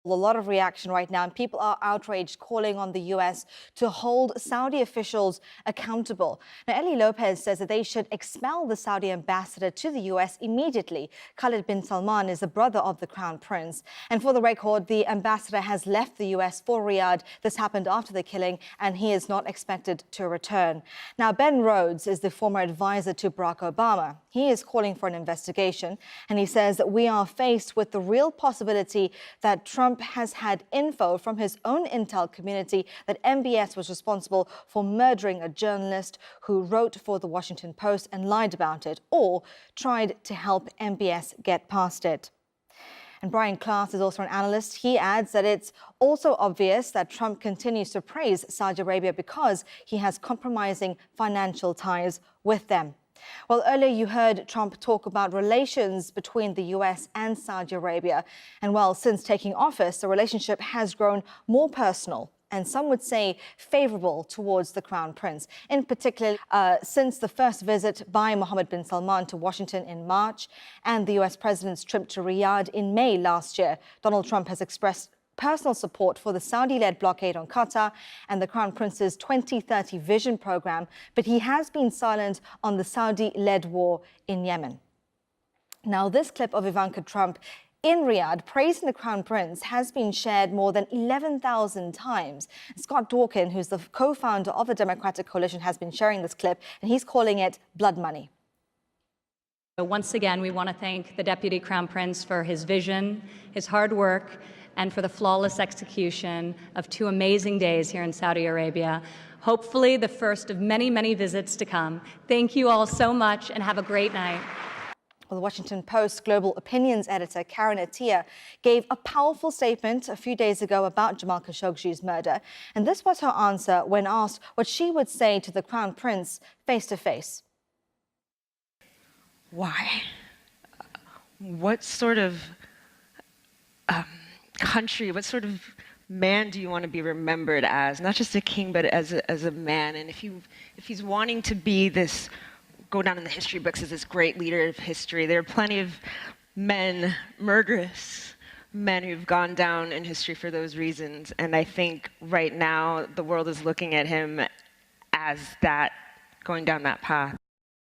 A lot of reaction right now, and people are outraged, calling on the U.S. to hold Saudi officials accountable. Now, Eli Lopez says that they should expel the Saudi ambassador to the U.S. immediately. Khalid bin Salman is the brother of the Crown Prince. And for the record, the ambassador has left the U.S. for Riyadh. This happened after the killing, and he is not expected to return. Now, Ben Rhodes is the former advisor to Barack Obama. He is calling for an investigation, and he says that we are faced with the real possibility that Trump has had info from his own intel community that MBS was responsible for murdering a journalist who wrote for the Washington Post and lied about it, or tried to help MBS get past it. And Brian Klaas is also an analyst. He adds that it's also obvious that Trump continues to praise Saudi Arabia because he has compromising financial ties with them. Well, earlier you heard Trump talk about relations between the U.S. and Saudi Arabia. And well, since taking office, the relationship has grown more personal and some would say favorable towards the Crown Prince. In particular, since the first visit by Mohammed bin Salman to Washington in March and the U.S. president's trip to Riyadh in May last year, Donald Trump has expressed personal support for the Saudi-led blockade on Qatar and the Crown Prince's 2030 Vision program, but he has been silent on the Saudi-led war in Yemen. Now, this clip of Ivanka Trump in Riyadh praising the Crown Prince has been shared more than 11,000 times. Scott Dworkin, who's the co-founder of the Democratic Coalition, has been sharing this clip, and he's calling it blood money. Once again, we want to thank the Deputy Crown Prince for his vision, his hard work, and for the flawless execution of 2 amazing days here in Saudi Arabia. Hopefully the first of many, many visits to come. Thank you all so much and have a great night. Well, the Washington Post global opinions editor Karen Attiah gave a powerful statement a few days ago about Jamal Khashoggi's murder. And this was her answer when asked what she would say to the Crown Prince face to face. Why? What sort of country, what sort of man do you want to be remembered as? Not just a king, but as a man. And if he's wanting to be this, go down in the history books as this great leader of history, there are plenty of men, murderous men who've gone down in history for those reasons. And I think right now the world is looking at him as that, going down that path.